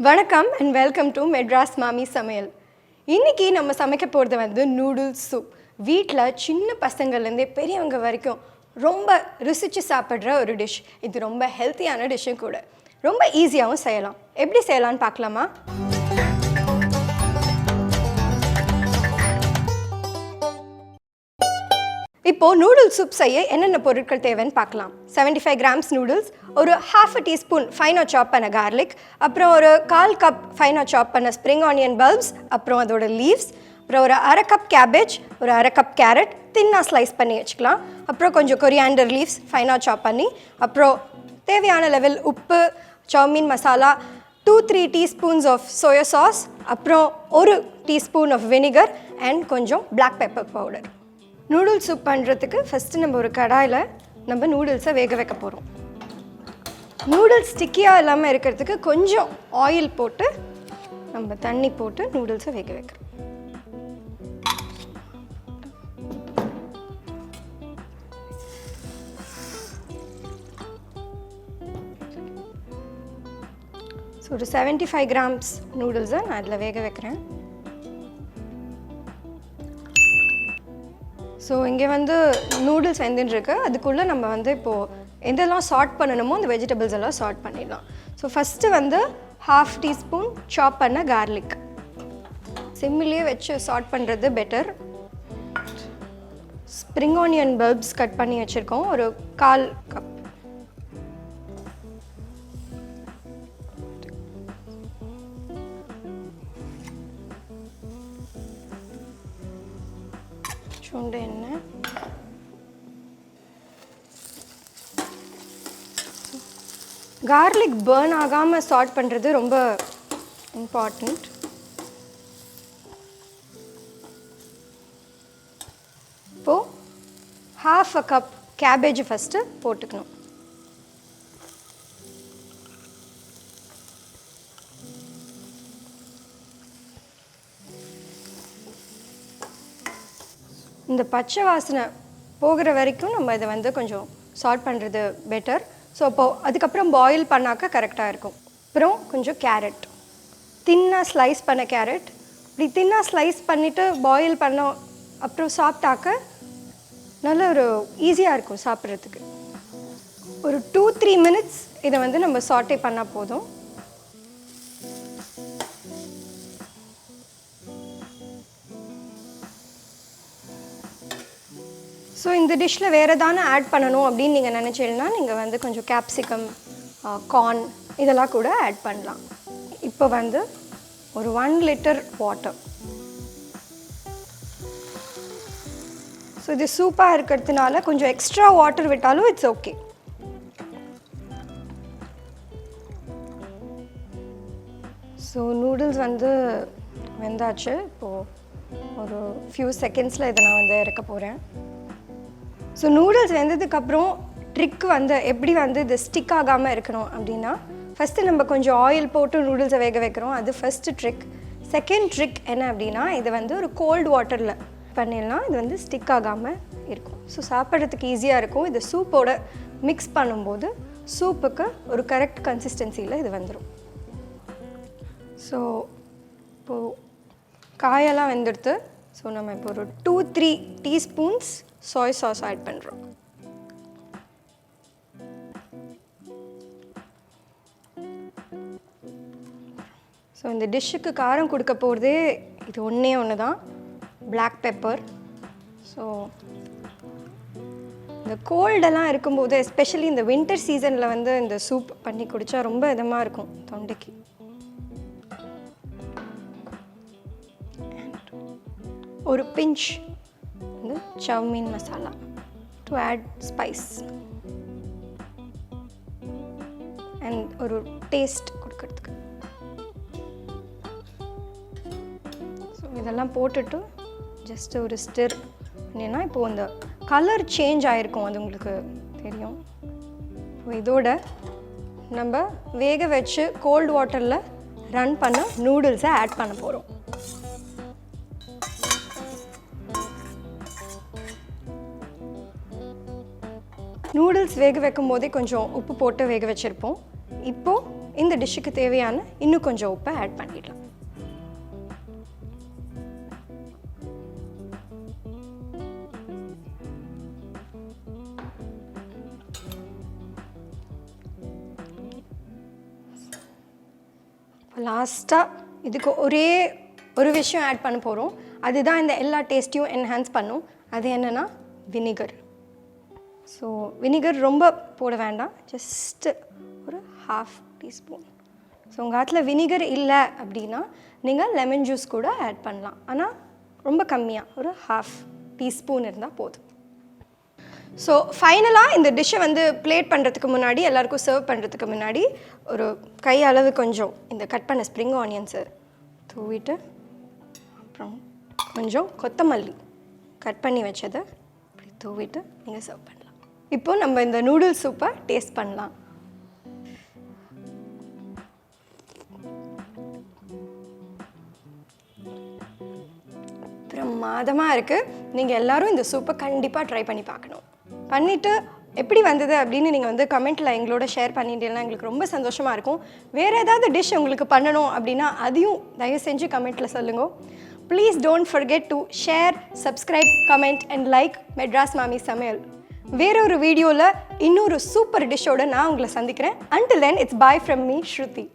வணக்கம் and welcome to Madras Mami Samayal. இன்னைக்கு நம்ம சமைக்க போறது வந்து noodles soup. வீட்ல சின்ன பசங்கள்ல இருந்தே பெரியவங்க வரைக்கும் ரொம்ப ருசிச்சு சாப்பிடுற ஒரு டிஷ். இது ரொம்ப ஹெல்தியான டிஷ்ஷும் கூட. ரொம்ப ஈஸியாவும் செய்யலாம். எப்படி செய்யலாம்னு பார்க்கலாமா? இப்போ noodles soup செய்ய என்னென்ன பொருட்கள் தேவைன்னு பார்க்கலாம். 75 grams noodles, ஒரு half a teaspoon fine chop பண்ண garlic, அப்புறம் ஒரு 1/4 cup fine chop பண்ண spring onion bulbs, அப்புறம் அதோட leaves, அப்புறம் ஒரு 1/2 cup cabbage, ஒரு 1/2 cup carrot தின்னா ஸ்லைஸ் பண்ணி வச்சுக்கலாம். அப்புறம் கொஞ்சம் Corriander Leaves fine chop பண்ணி, அப்புறம் தேவையான லெவல் உப்பு, chowmein masala, 2-3 teaspoons of soya sauce, அப்புறம் ஒரு teaspoon of vinegar and கொஞ்சம் black pepper powder. Noodles soup பண்ணுறதுக்கு ஃபஸ்ட்டு நம்ம ஒரு கடாயில் நம்ம நூடுல்ஸை வேக வைக்க போகிறோம். நூடுல்ஸ் ஸ்டிக்கியாக இல்லாமல் இருக்கிறதுக்கு கொஞ்சம் ஆயில் போட்டு நம்ம தண்ணி போட்டு நூடுல்ஸை வேக வைக்கிறோம். ஸோ ஒரு 75 grams நூடுல்ஸை நான் அதில் வேக வைக்கிறேன். ஸோ இங்கே வந்து நூடுல்ஸ் வெந்துருக்கு. அதுக்குள்ளே நம்ம வந்து இப்போது எதெல்லாம் சார்ட் பண்ணணுமோ அந்த வெஜிடபிள்ஸ் எல்லாம் சார்ட் பண்ணிடலாம். ஸோ ஃபஸ்ட்டு வந்து 1/2 teaspoon சாப் பண்ண கார்லிக் சிம்மிலேயே வச்சு சார்ட் பண்ணுறது better. Spring onion bulbs cut பண்ணி வச்சுருக்கோம், ஒரு 1/4 cup. சுண்டு எண்ணெய், கார்லிக் பர்ன் ஆகாமல் சார்ட் பண்ணுறது ரொம்ப இம்பார்ட்டண்ட். இப்போது 1/2 cup கேபேஜ் ஃபஸ்ட்டு போட்டுக்கணும். இந்த பச்சை வாசனை போகிற வரைக்கும் நம்ம இதை வந்து கொஞ்சம் சார்ட் பண்ணுறது பெட்டர். ஸோ அப்போது அதுக்கப்புறம் பாயில் பண்ணாக்க கரெக்டாக இருக்கும். அப்புறம் கொஞ்சம் கேரட், தின்னாக ஸ்லைஸ் பண்ண கேரட். இப்படி தின்னாக ஸ்லைஸ் பண்ணிவிட்டு பாயில் பண்ண அப்புறம் சாப்பிட்டாக்க நல்ல ஒரு ஈஸியாக இருக்கும் சாப்பிட்றதுக்கு. ஒரு 2-3 minutes இதை வந்து நம்ம சாட்டே பண்ணால் போதும். ஸோ இந்த டிஷ்ஷில் வேறு எதானே ஆட் பண்ணணும் அப்படின்னு நீங்கள் நினச்சிங்கன்னா நீங்கள் வந்து கொஞ்சம் கேப்சிகம், கார்ன் இதெல்லாம் கூட ஆட் பண்ணலாம். இப்போ வந்து ஒரு 1 liter வாட்டர். ஸோ இது சூப்பாக இருக்கிறதுனால கொஞ்சம் எக்ஸ்ட்ரா வாட்டர் விட்டாலும் இட்ஸ் ஓகே. ஸோ நூடுல்ஸ் வந்து வெந்தாச்சு. இப்போது ஒரு ஃபியூ செகண்ட்ஸில் இதை நான் வந்து இறக்க போகிறேன். ஸோ நூடுல்ஸ் வெந்ததுக்கப்புறம் ட்ரிக் வந்து எப்படி வந்து இது ஸ்டிக் ஆகாமல் இருக்கணும் அப்படின்னா, ஃபஸ்ட்டு நம்ம கொஞ்சம் ஆயில் போட்டு நூடுல்ஸை வேக வைக்கிறோம், அது ஃபஸ்ட்டு ட்ரிக். செகண்ட் ட்ரிக் என்ன அப்படின்னா, இதை வந்து ஒரு கோல்டு வாட்டரில் பண்ணிடலாம், இது வந்து ஸ்டிக் ஆகாமல் இருக்கும். ஸோ சாப்பிட்றதுக்கு ஈஸியாக இருக்கும். இதை சூப்போட மிக்ஸ் பண்ணும்போது சூப்புக்கு ஒரு கரெக்ட் கன்சிஸ்டன்சியில் இது வந்துடும். ஸோ இப்போது காயெல்லாம் வெந்துடுத்து. ஸோ நம்ம இப்போ ஒரு 2-3 teaspoons soy sauce ஆட் பண்ணுறோம். ஸோ இந்த டிஷ்ஷுக்கு காரம் கொடுக்க போகிறதே இது ஒன்று தான், black pepper. ஸோ இந்த கோல்டெல்லாம் இருக்கும்போது எஸ்பெஷலி இந்த வின்டர் சீசனில் வந்து இந்த சூப் பண்ணி குடித்தா ரொம்ப இதமாக இருக்கும் தொண்டைக்கு. ஒரு பிஞ்ச் வந்து chowmein masala to add spice and ஒரு டேஸ்ட் கொடுக்கறதுக்கு. ஸோ இதெல்லாம் போட்டுட்டு ஜஸ்ட் ஒரு ஸ்டிர் பண்ணினா இப்போது இந்த கலர் சேஞ்ச் ஆகிருக்கும், அது உங்களுக்கு தெரியும். ஸோ இதோட நம்ம வேக வச்சு கோல்டு வாட்டரில் ரன் பண்ண நூடுல்ஸை ஆட் பண்ண போகிறோம். நூடுல்ஸ் வேக வைக்கும் போதே கொஞ்சம் உப்பு போட்டு வேக வச்சுருப்போம். இப்போது இந்த டிஷ்ஷுக்கு தேவையான இன்னும் கொஞ்சம் உப்பை ஆட் பண்ணிடலாம். லாஸ்ட்டாக இதுக்கு ஒரே ஒரு விஷயம் ஆட் பண்ண போகிறோம். அதுதான் இந்த எல்லா டேஸ்ட்டையும் என்ஹான்ஸ் பண்ணும். அது என்னென்னா வினிகர். ஸோ வினிகர் ரொம்ப போட வேண்டாம், ஜஸ்ட்டு ஒரு 1/2 டீஸ்பூன். ஸோ உங்கள் ஆத்தில் வினிகர் இல்லை அப்படின்னா நீங்கள் லெமன் ஜூஸ் கூட ஆட் பண்ணலாம். ஆனால் ரொம்ப கம்மியாக ஒரு 1/2 டீஸ்பூன் இருந்தால் போதும். ஸோ ஃபைனலாக இந்த டிஷ்ஷை வந்து பிளேட் பண்ணுறதுக்கு முன்னாடி, எல்லாருக்கும் சர்வ் பண்ணுறதுக்கு முன்னாடி ஒரு கை அளவு கொஞ்சம் இந்த கட் பண்ண ஸ்ப்ரிங் ஆனியன்ஸை தூவிட்டு, அப்புறம் கொஞ்சம் கொத்தமல்லி கட் பண்ணி வச்சதை இப்படி தூவிட்டு நீங்கள் சர்வ் பண்ணலாம். இப்போது நம்ம இந்த நூடுல்ஸ் சூப்பை டேஸ்ட் பண்ணலாம். பிரமாதமாக இருக்குது. நீங்கள் எல்லோரும் இந்த சூப்பை கண்டிப்பாக ட்ரை பண்ணி பார்க்கணும். பண்ணிவிட்டு எப்படி வந்தது அப்படின்னு நீங்கள் வந்து கமெண்ட்டில் எங்களோட ஷேர் பண்ணிட்டீங்கன்னா எங்களுக்கு ரொம்ப சந்தோஷமாக இருக்கும். வேறு ஏதாவது டிஷ் உங்களுக்கு பண்ணணும் அப்படின்னா அதையும் தயவு செஞ்சு கமெண்ட்டில் சொல்லுங்கள். Please don't forget to share, subscribe, comment and like Madras மாமி சமையல். வேற ஒரு வீடியோவில் இன்னொரு சூப்பர் டிஷ்ஷோடு நான் உங்களை சந்திக்கிறேன். Until then, it's bye from me, Shruti.